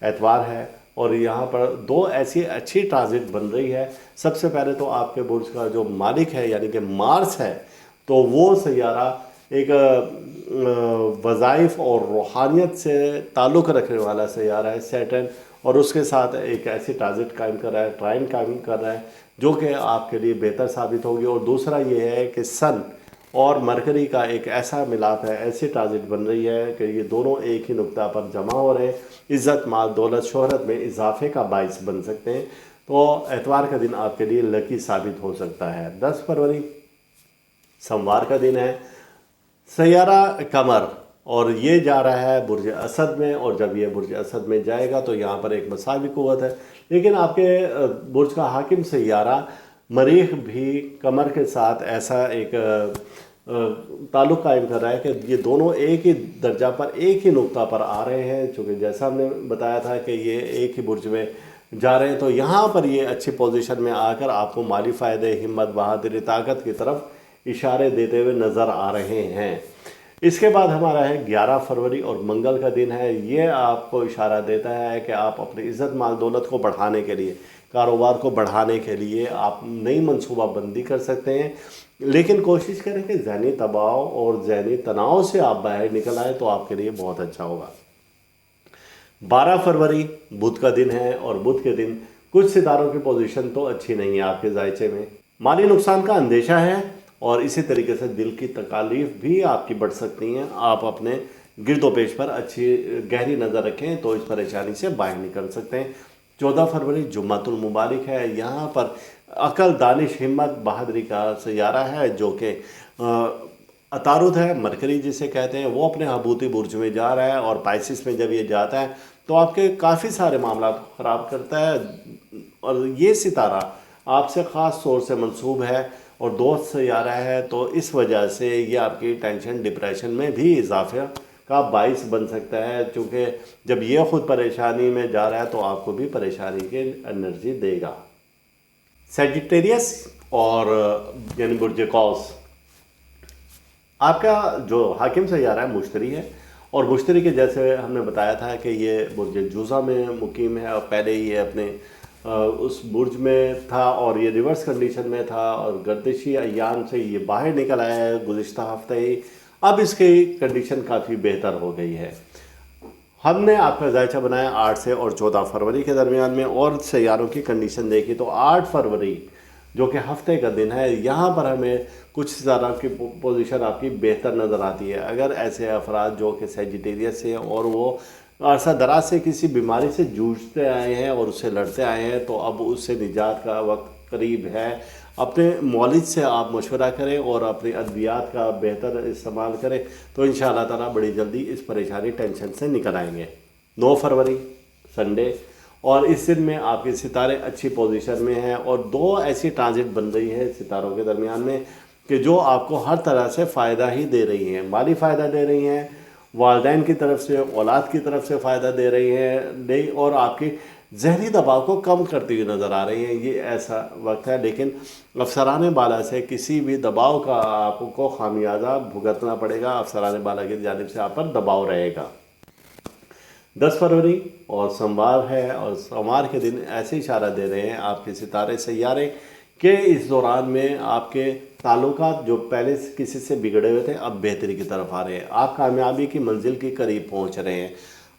एतवार है और यहाँ पर दो ऐसी अच्छी ट्रांजिट बन रही है। सबसे पहले तो आपके बुर्ज का जो मालिक है यानी कि मार्स है, तो वो सैयारा एक वज़ाइफ और रूहानियत से ताल्लुक़ रखने वाला सैयारा है सैटर्न, और उसके साथ एक ऐसी ट्रांजिट कायम कर रहा है, ट्राइन कायम कर रहा है, जो कि आपके लिए बेहतर साबित होगी। और दूसरा ये है कि सन और मरकरी का एक ऐसा मिलाप है, ऐसी ट्रांजिट बन रही है कि ये दोनों एक ही नुक्ता पर जमा हो रहे हैं, इज़्ज़त माल दौलत शोहरत में इजाफे का बाइस बन सकते हैं। तो एतवार का दिन आपके लिए लकी साबित हो सकता है। 10 फरवरी सोमवार का दिन है, सैयारा कमर, और ये जा रहा है बुर्ज असद में, और जब ये बुर्ज असद में जाएगा तो यहाँ पर एक मसावी क़ुव्वत है। लेकिन आपके बुर्ज का हाकिम सैयारा मरीख भी कमर के साथ ऐसा एक ताल्लुक़ कायम कर रहा है कि ये दोनों एक ही दर्जा पर, एक ही नुक्ता पर आ रहे हैं। चूँकि जैसा हमने बताया था कि ये एक ही बुर्ज में जा रहे हैं, तो यहाँ पर ये अच्छी पोजीशन में आकर आपको माली फ़ायदे, हिम्मत, बहादुरी, ताकत की तरफ इशारे देते हुए नज़र आ रहे हैं। इसके बाद हमारा है 11 फरवरी और मंगल का दिन है। ये आपको इशारा देता है कि आप अपनी इज़्ज़त माल दौलत को बढ़ाने के लिए, कारोबार को बढ़ाने के लिए आप नई मनसूबाबंदी कर सकते हैं, लेकिन कोशिश करें कि ज़हनी दबाव और ज़हनी तनाव से आप बाहर निकल आए तो आपके लिए बहुत अच्छा होगा। 12 फरवरी बुध का दिन है, और बुध के दिन कुछ सितारों की पोजीशन तो अच्छी नहीं है आपके जायचे में, माली नुकसान का अंदेशा है, और इसी तरीके से दिल की तकालीफ भी आपकी बढ़ सकती हैं। आप अपने गिरदोपेश पर अच्छी गहरी नज़र रखें तो इस परेशानी से बाहर निकल सकते हैं। 14 फरवरी जुम्मतुल मुबारक है। यहाँ पर अकल, दानिश, हिम्मत, बहादुरी का सैयारा है, जो कि अतारुद है, मरकरी जिसे कहते हैं, वो अपने हबूती बुर्ज में जा रहा है, और पाइसिस में जब ये जाता है तो आपके काफ़ी सारे मामला ख़राब करता है। और ये सितारा आपसे ख़ास तौर से मंसूब है और दोस्त सैयारा है, तो इस वजह से ये आपकी टेंशन, डिप्रेशन में भी इजाफे का बाइस बन सकता है। चूँकि जब ये ख़ुद परेशानी में जा रहा है तो आपको भी परेशानी की एनर्जी देगा। सैजिटेरियस और यानी बुर्ज कौस, आपका जो हाकिम सैयारा है मुश्तरी है, और मुश्तरी के जैसे हमने बताया था कि ये बुर्ज जुज़ा में मुकीम है, और पहले ये अपने उस बुर्ज में था और ये रिवर्स कंडीशन में था, और गर्दिशी अय्याम से ये बाहर निकल आया है गुज़िश्ता हफ्ते ही। अब इसकी कंडीशन काफ़ी बेहतर हो गई है। हमने आपका जायचा बनाया 8 से और 14 फरवरी के दरमियान में, और सैयारों की कंडीशन देखी तो 8 फरवरी जो कि हफ्ते का दिन है, यहाँ पर हमें कुछ सितारों की पोजीशन आपकी बेहतर नज़र आती है। अगर ऐसे अफराद जो कि सैजिटेरियस हैं और वो अरसा दराज से किसी बीमारी से जूझते आए हैं और उससे लड़ते आए हैं, तो अब उससे निजात का वक्त करीब है। अपने मौलिद से आप मशवरा करें और अपनी अद्वियात का बेहतर इस्तेमाल करें, तो इंशाअल्लाह ताला बड़ी जल्दी इस परेशानी, टेंशन से निकल आएंगे। 9 फरवरी संडे, और इस दिन में आपके सितारे अच्छी पोजीशन में हैं, और दो ऐसी ट्रांजिट बन रही है सितारों के दरमियान में कि जो आपको हर तरह से फ़ायदा ही दे रही हैं। माली फ़ायदा दे रही हैं, वालिदैन की तरफ से, औलाद की तरफ से फ़ायदा दे रही हैं, और आपकी ज़हनी दबाव को कम करती हुई नज़र आ रही हैं। ये ऐसा वक्त है, लेकिन अफसरान बाला से किसी भी दबाव का आपको खामियाजा भुगतना पड़ेगा। अफसरान बाला की जानिब से आप पर दबाव रहेगा। 10 फरवरी और सोमवार है, और सोमवार के दिन ऐसे इशारा दे रहे हैं आपके सितारे सैयारे कि इस दौरान में आपके ताल्लुकात जो पहले किसी से बिगड़े हुए थे अब बेहतरी की तरफ आ रहे हैं। आप कामयाबी की मंजिल के करीब पहुंच रहे हैं।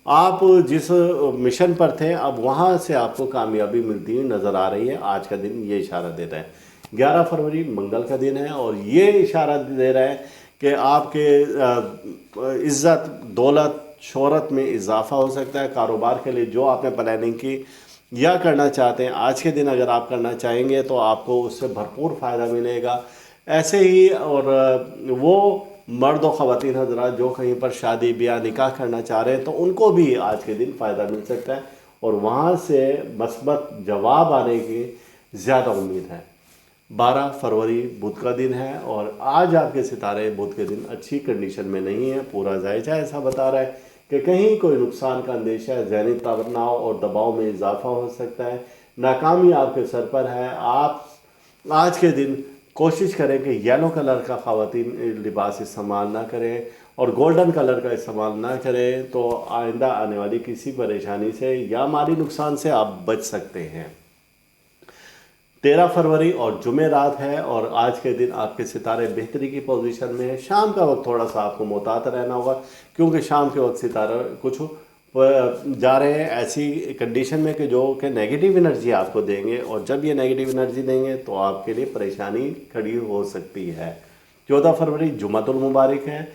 आप जिस मिशन पर थे अब वहां से आपको कामयाबी मिलती हुई नज़र आ रही है। आज का दिन ये इशारा दे रहा है। 11 फरवरी मंगल का दिन है, और ये इशारा दे रहा है कि आपके इज़्ज़त, दौलत, शोहरत में इजाफा हो सकता है। कारोबार के लिए जो आपने प्लानिंग की या करना चाहते हैं, आज के दिन अगर आप करना चाहेंगे तो आपको उससे भरपूर फ़ायदा मिलेगा। ऐसे ही और वो मर्द और ख़वातीन हज़रात जो कहीं पर शादी ब्याह निकाह करना चाह रहे हैं, तो उनको भी आज के दिन फ़ायदा मिल सकता है, और वहाँ से मस्बत जवाब आने की ज़्यादा उम्मीद है। 12 फरवरी बुध का दिन है, और आज आपके सितारे बुध के दिन अच्छी कंडीशन में नहीं है। पूरा जायजा ऐसा बता रहा है कि कहीं कोई नुकसान का अंदेशा है, ज़हनी तनाव और दबाव में इजाफा हो सकता है, नाकामी आपके सर पर है। आप आज के दिन कोशिश करें कि येलो कलर का ख़वातीन लिबास इस्तेमाल ना करें, اور گولڈن کلر کا استعمال نہ کریں تو آئندہ آنے والی کسی پریشانی سے یا مالی نقصان سے آپ بچ سکتے ہیں۔ 13 فروری اور جمعرات ہے اور آج کے دن آپ کے ستارے بہتری کی پوزیشن میں ہیں۔ شام کا وقت تھوڑا سا آپ کو محتاط رہنا ہوگا، کیونکہ شام کے وقت ستارے کچھ جا رہے ہیں ایسی کنڈیشن میں کہ جو کہ نیگیٹو انرجی آپ کو دیں گے، اور جب یہ نیگیٹو انرجی دیں گے تو آپ کے لیے پریشانی کھڑی ہو سکتی ہے۔ 14 فروری جمعۃ المبارک ہے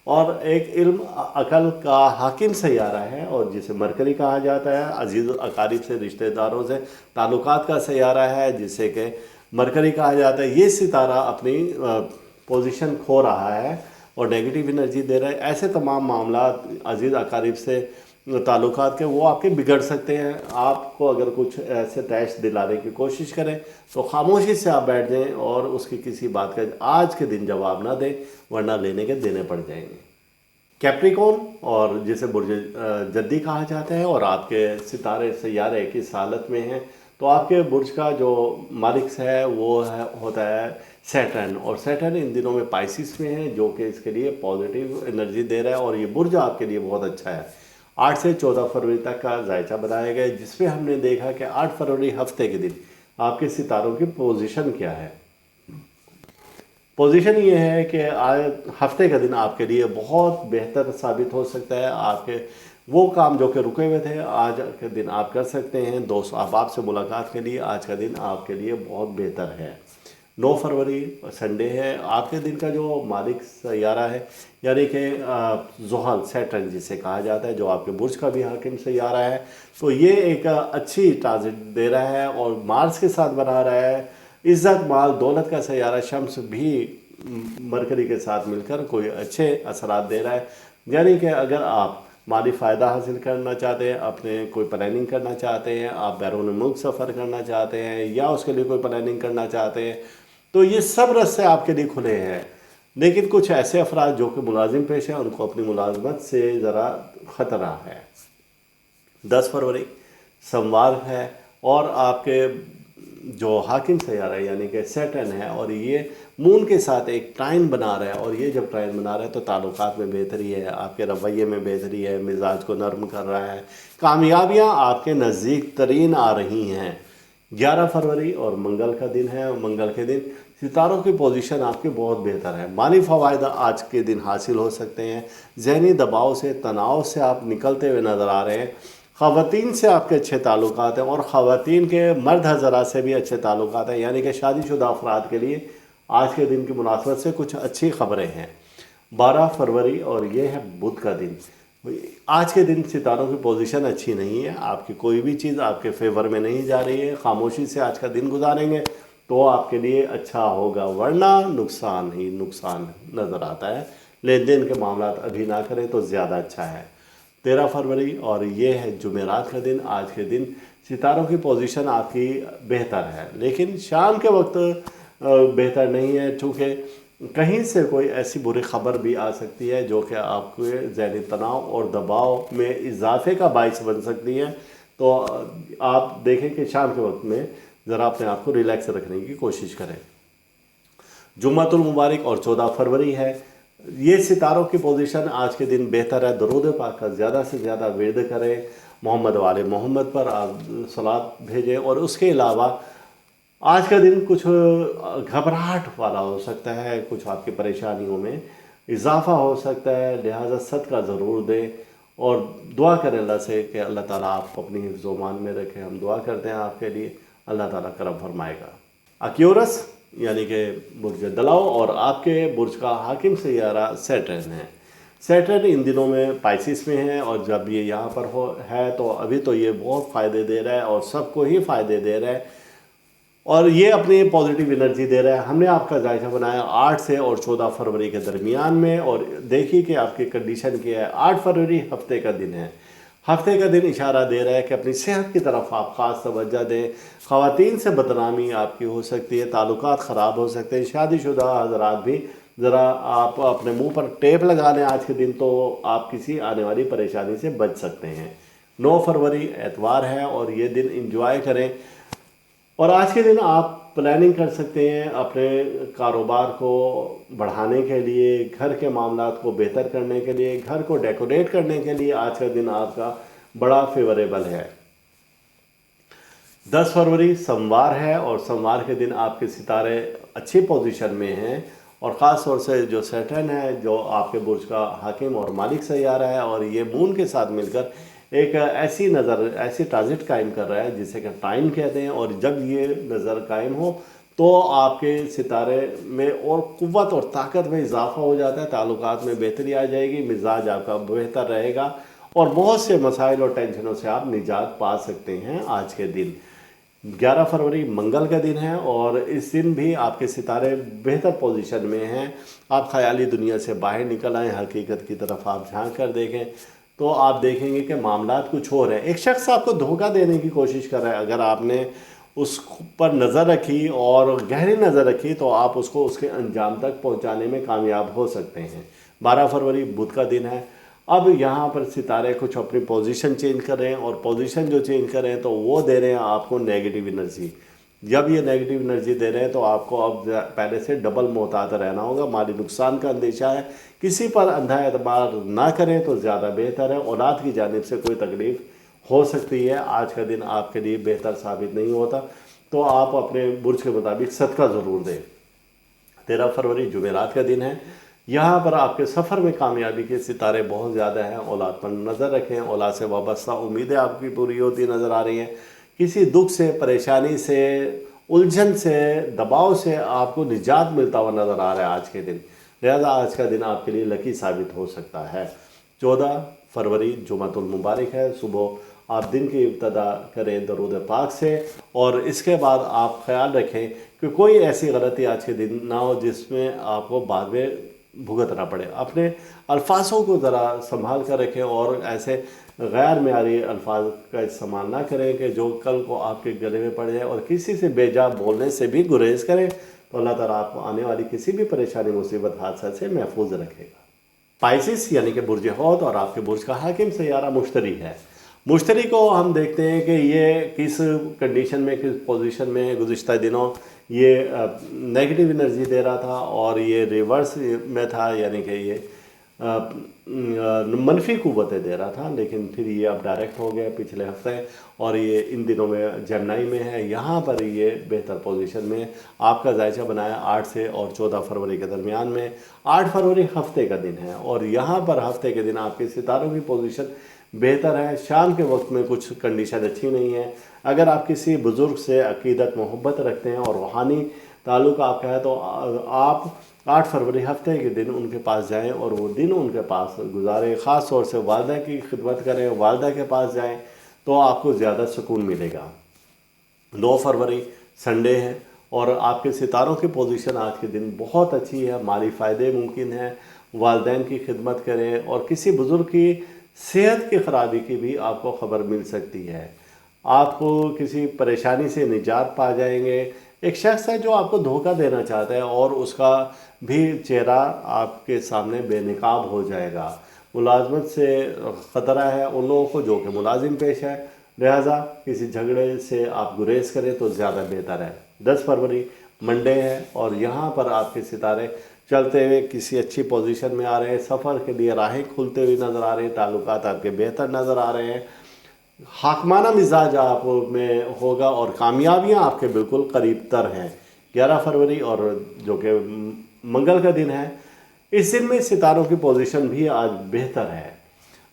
اور ایک علم عقل کا حاکم سیارہ ہے، اور جسے مرکری کہا جاتا ہے، عزیز اقارب سے رشتہ داروں سے تعلقات کا سیارہ ہے جسے کہ مرکری کہا جاتا ہے۔ یہ ستارہ اپنی پوزیشن کھو رہا ہے اور نیگیٹو انرجی دے رہا ہے۔ ایسے تمام معاملات عزیز اقارب سے تعلقات کے وہ آپ کے بگڑ سکتے ہیں۔ آپ کو اگر کچھ ایسے ٹیسٹ دلانے کی کوشش کریں تو خاموشی سے آپ بیٹھ جائیں اور اس کی کسی بات کا آج کے دن جواب نہ دیں، ورنہ لینے کے دینے پڑ جائیں گے۔ کیپریکون اور جسے برج جدی کہا جاتا ہے اور آپ کے ستارے سیارے کس حالت میں ہیں، تو آپ کے برج کا جو مالک ہے وہ ہوتا ہے سیٹرن، اور سیٹرن ان دنوں میں پائسس میں ہے جو کہ اس کے لیے پازیٹیو انرجی دے رہا ہے، اور یہ برج آپ کے لیے بہت اچھا ہے۔ 8 سے 14 فروری تک کا ذائچہ بنایا گیا جس میں ہم نے دیکھا کہ 8 فروری ہفتے کے دن آپ کے ستاروں کی پوزیشن کیا ہے۔ پوزیشن یہ ہے کہ ہفتے کا دن آپ کے لیے بہت بہتر ثابت ہو سکتا ہے۔ آپ کے وہ کام جو کہ رکے ہوئے تھے آج کے دن آپ کر سکتے ہیں۔ دوست احباب سے ملاقات کے لیے آج کا دن آپ کے لیے بہت بہتر ہے۔ 9 فروری سنڈے ہے، آپ کے دن کا جو مالک سیارہ ہے یعنی کہ زحل سیٹرن جسے کہا جاتا ہے، جو آپ کے برج کا بھی حاکم سیارہ ہے، تو یہ ایک اچھی ٹرانزٹ دے رہا ہے اور مارس کے ساتھ بنا رہا ہے۔ عزت مال دولت کا سیارہ شمس بھی مرکری کے ساتھ مل کر کوئی اچھے اثرات دے رہا ہے، یعنی کہ اگر آپ مالی فائدہ حاصل کرنا چاہتے ہیں، اپنے کوئی پلاننگ کرنا چاہتے ہیں، آپ بیرون ملک سفر کرنا چاہتے ہیں یا اس کے لیے کوئی پلاننگ کرنا چاہتے ہیں، تو یہ سب راستے آپ کے لیے کھلے ہیں۔ لیکن کچھ ایسے افراد جو کہ ملازم پیش ہیں ان کو اپنی ملازمت سے ذرا خطرہ ہے۔ 10 فروری سوموار ہے اور آپ کے جو حاکم سیارہ یعنی کہ سیٹرن ہے، اور یہ مون کے ساتھ ایک ٹائن بنا رہا ہے، اور یہ جب ٹائن بنا رہا ہے تو تعلقات میں بہتری ہے، آپ کے رویے میں بہتری ہے، مزاج کو نرم کر رہا ہے، کامیابیاں آپ کے نزدیک ترین آ رہی ہیں۔ 11 فروری اور منگل کا دن ہے، اور منگل کے دن ستاروں کی پوزیشن آپ کی بہت بہتر ہے۔ مالی فوائد آج کے دن حاصل ہو سکتے ہیں، ذہنی دباؤ سے تناؤ سے آپ نکلتے ہوئے نظر آ رہے ہیں، خواتین سے آپ کے اچھے تعلقات ہیں، اور خواتین کے مرد حضرات سے بھی اچھے تعلقات ہیں، یعنی کہ شادی شدہ افراد کے لیے آج کے دن کی مناسبت سے کچھ اچھی خبریں ہیں۔ 12 فروری اور یہ ہے بدھ کا دن۔ آج کے دن ستاروں کی پوزیشن اچھی نہیں ہے، آپ کی کوئی بھی چیز آپ کے فیور میں نہیں جا رہی ہے۔ خاموشی سے آج کا دن گزاریں گے تو آپ کے لیے اچھا ہوگا، ورنہ نقصان ہی نقصان نظر آتا ہے۔ لین دین کے معاملات ابھی نہ کریں تو زیادہ اچھا ہے۔ 13 فروری اور یہ ہے جمعرات کا دن۔ آج کے دن ستاروں کی پوزیشن آپ کی بہتر ہے، لیکن شام کے وقت بہتر نہیں ہے، چونکہ کہیں سے کوئی ایسی بری خبر بھی آ سکتی ہے جو کہ آپ کے ذہنی تناؤ اور دباؤ میں اضافے کا باعث بن سکتی ہے۔ تو آپ دیکھیں کہ شام کے وقت میں ذرا اپنے آپ کو ریلیکس رکھنے کی کوشش کریں۔ جمعۃ المبارک اور 14 فروری ہے، یہ ستاروں کی پوزیشن آج کے دن بہتر ہے۔ درود پاک کا زیادہ سے زیادہ ورد کریں، محمد وآل محمد پر آپ صلوات بھیجیں، اور اس کے علاوہ آج کا دن کچھ گھبراہٹ والا ہو سکتا ہے، کچھ آپ کی پریشانیوں میں اضافہ ہو سکتا ہے، لہٰذا صدقہ ضرور دیں اور دعا کریں اللہ سے کہ اللہ تعالیٰ آپ کو اپنی حفظ و امان میں رکھے۔ ہم دعا کرتے ہیں آپ کے لیے، اللہ تعالیٰ کرم فرمائے گا۔ اکیورس یعنی کہ برج دلو اور آپ کے برج کا حاکم سیارہ سیٹرن ہے۔ سیٹرن ان دنوں میں پائسس میں ہے، اور جب یہ یہاں پر ہے تو ابھی تو یہ بہت فائدے دے رہا ہے اور سب کو ہی فائدے دے رہا ہے، اور یہ اپنی پازیٹیو انرجی دے رہا ہے۔ ہم نے آپ کا ذائقہ بنایا 8 سے اور 14 فروری کے درمیان میں، اور دیکھیے کہ آپ کی کنڈیشن کیا ہے۔ 8 فروری ہفتے کا دن ہے، ہفتے کا دن اشارہ دے رہا ہے کہ اپنی صحت کی طرف آپ خاص توجہ دیں۔ خواتین سے بدنامی آپ کی ہو سکتی ہے، تعلقات خراب ہو سکتے ہیں، شادی شدہ حضرات بھی ذرا آپ اپنے منہ پر ٹیپ لگا لیں آج کے دن، تو آپ کسی آنے والی پریشانی سے بچ سکتے ہیں۔ 9 فروری اتوار ہے اور یہ دن انجوائے کریں، اور آج کے دن آپ پلاننگ کر سکتے ہیں اپنے کاروبار کو بڑھانے کے لیے، گھر کے معاملات کو بہتر کرنے کے لیے، گھر کو ڈیکوریٹ کرنے کے لیے آج کا دن آپ کا بڑا فیوریبل ہے۔ 10 فروری سوموار ہے، اور سوموار کے دن آپ کے ستارے اچھی پوزیشن میں ہیں، اور خاص طور سے جو سیٹرن ہے جو آپ کے برج کا حاکم اور مالک سیارہ ہے، اور یہ مون کے ساتھ مل کر ایک ایسی ٹرانزٹ قائم کر رہا ہے جسے کہ ٹائم کہتے ہیں، اور جب یہ نظر قائم ہو تو آپ کے ستارے میں اور قوت اور طاقت میں اضافہ ہو جاتا ہے، تعلقات میں بہتری آ جائے گی، مزاج آپ کا بہتر رہے گا، اور بہت سے مسائل اور ٹینشنوں سے آپ نجات پا سکتے ہیں آج کے دن۔ 11 فروری منگل کا دن ہے، اور اس دن بھی آپ کے ستارے بہتر پوزیشن میں ہیں۔ آپ خیالی دنیا سے باہر نکل آئیں، حقیقت کی طرف آپ جھانک کر دیکھیں تو آپ دیکھیں گے کہ معاملات کچھ اور ہیں۔ ایک شخص آپ کو دھوکہ دینے کی کوشش کر رہا ہے، اگر آپ نے اس پر نظر رکھی اور گہری نظر رکھی تو آپ اس کو اس کے انجام تک پہنچانے میں کامیاب ہو سکتے ہیں۔ 12 فروری بدھ کا دن ہے۔ اب یہاں پر ستارے کچھ اپنی پوزیشن چینج کر رہے ہیں، اور پوزیشن جو چینج کر رہے ہیں تو وہ دے رہے ہیں آپ کو نیگیٹو انرجی۔ جب یہ نیگیٹو انرجی دے رہے ہیں تو آپ کو اب پہلے سے ڈبل محتاط رہنا ہوگا، مالی نقصان کا اندیشہ ہے، کسی پر اندھا اعتبار نہ کریں تو زیادہ بہتر ہے۔ اولاد کی جانب سے کوئی تکلیف ہو سکتی ہے، آج کا دن آپ کے لیے بہتر ثابت نہیں ہوتا، تو آپ اپنے برج کے مطابق صدقہ ضرور دیں۔ 13 فروری جمعرات کا دن ہے۔ یہاں پر آپ کے سفر میں کامیابی کے ستارے بہت زیادہ ہیں، اولاد پر نظر رکھیں، اولاد سے وابستہ امیدیں آپ کی پوری ہوتی نظر آ رہی ہیں، کسی دکھ سے، پریشانی سے، الجھن سے، دباؤ سے آپ کو نجات ملتا ہوا نظر آ رہا ہے آج کے دن، لہذا آج کا دن آپ کے لیے لکی ثابت ہو سکتا ہے۔ 14 فروری جمعۃ المبارک ہے۔ صبح آپ دن کی ابتدا کریں درود پاک سے، اور اس کے بعد آپ خیال رکھیں کہ کوئی ایسی غلطی آج کے دن نہ ہو جس میں آپ کو بعد میں بھگتنا پڑے۔ اپنے الفاظوں کو ذرا سنبھال کر رکھیں، اور ایسے غیر معیاری الفاظ کا استعمال نہ کریں کہ جو کل کو آپ کے گلے میں پڑ جائے، اور کسی سے بے جا بولنے سے بھی گریز کریں، تو اللہ تعالیٰ آپ کو آنے والی کسی بھی پریشانی، مصیبت، حادثہ سے محفوظ رکھے گا۔ پائسس یعنی کہ برج حوت، اور آپ کے برج کا حاکم سیارہ مشتری ہے۔ مشتری کو ہم دیکھتے ہیں کہ یہ کس کنڈیشن میں، کس پوزیشن میں گزشتہ دنوں یہ نیگیٹو انرجی دے رہا تھا، اور یہ ریورس میں تھا، یعنی کہ یہ منفی قوتیں دے رہا تھا، لیکن پھر یہ اب ڈائریکٹ ہو گیا پچھلے ہفتے، اور یہ ان دنوں میں جمنائی میں ہے، یہاں پر یہ بہتر پوزیشن میں آپ کا ذائچہ بنایا 8 سے اور 14 فروری کے درمیان میں۔ 8 فروری ہفتے کا دن ہے، اور یہاں پر ہفتے کے دن آپ کے ستاروں کی پوزیشن بہتر ہے۔ شام کے وقت میں کچھ کنڈیشن اچھی نہیں ہے۔ اگر آپ کسی بزرگ سے عقیدت محبت رکھتے ہیں اور روحانی تعلق آپ کا ہے تو آپ 8 فروری ہفتے کے دن ان کے پاس جائیں، اور وہ دن ان کے پاس گزاریں، خاص طور سے والدہ کی خدمت کریں، والدہ کے پاس جائیں تو آپ کو زیادہ سکون ملے گا۔ 9 فروری سنڈے ہے، اور آپ کے ستاروں کی پوزیشن آج کے دن بہت اچھی ہے، مالی فائدے ممکن ہیں، والدین کی خدمت کریں، اور کسی بزرگ کی صحت کی خرابی کی بھی آپ کو خبر مل سکتی ہے، آپ کو کسی پریشانی سے نجات پا جائیں گے۔ ایک شخص ہے جو آپ کو دھوکہ دینا چاہتا ہے، اور اس کا بھی چہرہ آپ کے سامنے بے نقاب ہو جائے گا۔ ملازمت سے خطرہ ہے ان لوگوں کو جو کہ ملازم پیش ہے، لہذا کسی جھگڑے سے آپ گریز کریں تو زیادہ بہتر ہے۔ 10 فروری منڈے ہے، اور یہاں پر آپ کے ستارے چلتے ہوئے کسی اچھی پوزیشن میں آ رہے ہیں، سفر کے لیے راہیں کھلتے ہوئے نظر آ رہے ہیں، تعلقات آپ کے بہتر نظر آ رہے ہیں، حاکمانہ مزاج آپ میں ہوگا، اور کامیابیاں آپ کے بالکل قریب تر ہیں۔ 11 فروری اور جو کہ منگل کا دن ہے، اس دن میں ستاروں کی پوزیشن بھی آج بہتر ہے۔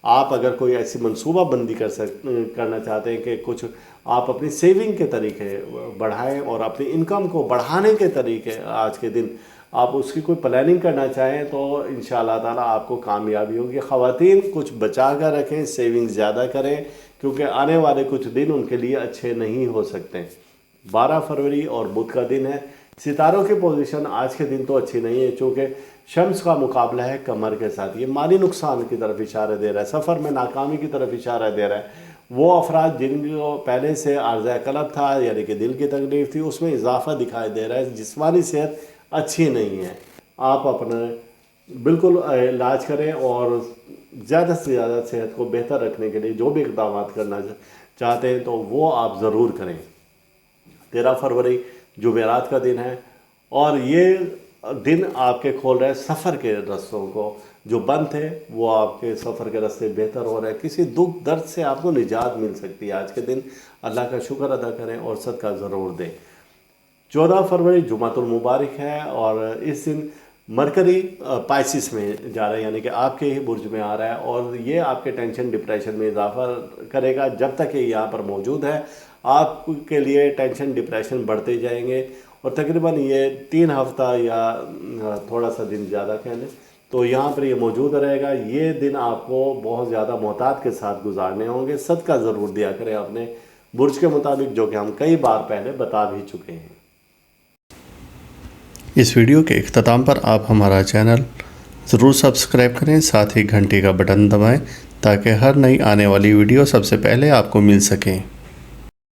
آپ اگر کوئی ایسی منصوبہ بندی کرنا چاہتے ہیں کہ کچھ آپ اپنی سیونگ کے طریقے بڑھائیں، اور اپنی انکم کو بڑھانے کے طریقے آج کے دن آپ اس کی کوئی پلاننگ کرنا چاہیں تو انشاءاللہ تعالیٰ آپ کو کامیابی ہوگی۔ خواتین کچھ بچا کر رکھیں، سیونگ زیادہ کریں، کیونکہ آنے والے کچھ دن ان کے لیے اچھے نہیں ہو سکتے۔ 12 فروری اور بدھ کا دن ہے۔ ستاروں کی پوزیشن آج کے دن تو اچھی نہیں ہے، چونکہ شمس کا مقابلہ ہے قمر کے ساتھ، یہ مالی نقصان کی طرف اشارہ دے رہا ہے، سفر میں ناکامی کی طرف اشارہ دے رہا ہے۔ وہ افراد جن کو پہلے سے عارضہ قلب تھا، یعنی کہ دل کی تکلیف تھی، اس میں اضافہ دکھائی دے رہا ہے، جسمانی صحت اچھی نہیں ہے۔ آپ اپنا بالکل علاج کریں، اور زیادہ سے زیادہ صحت کو بہتر رکھنے کے لیے جو بھی اقدامات کرنا چاہتے ہیں تو وہ آپ ضرور کریں۔ 13 فروری जुमेरात का दिन है, और ये दिन आपके खोल रहे हैं सफ़र के रस्तों को। जो बंद थे वो आपके सफ़र के रास्ते बेहतर हो रहे हैं, किसी दुख दर्द से आपको निजात मिल सकती है। आज के दिन अल्लाह का शुक्र अदा करें और सदका ज़रूर दें। 14 फरवरी जुमातुल मुबारक है, और इस दिन मरकरी पाइसिस में जा रहा है, यानी कि आपके ही बुर्ज में आ रहा है, और ये आपके टेंशन डिप्रेशन में इजाफा करेगा। जब तक ये यहाँ पर मौजूद है आपके लिए टेंशन डिप्रेशन बढ़ते जाएंगे, और तकरीबन ये 3 हफ्ता या थोड़ा सा दिन ज़्यादा कह लें तो यहाँ पर ये मौजूद रहेगा। ये दिन आपको बहुत ज़्यादा मोहतात के साथ गुजारने होंगे। सदका ज़रूर दिया करें अपने बुर्ज के मुताबिक, जो कि हम कई बार पहले बता भी चुके हैं।
इस वीडियो के इख्तिताम पर आप हमारा चैनल ज़रूर सब्सक्राइब करें, साथ ही घंटी का बटन दबाएं ताकि हर नई आने वाली वीडियो सबसे पहले आपको मिल सके।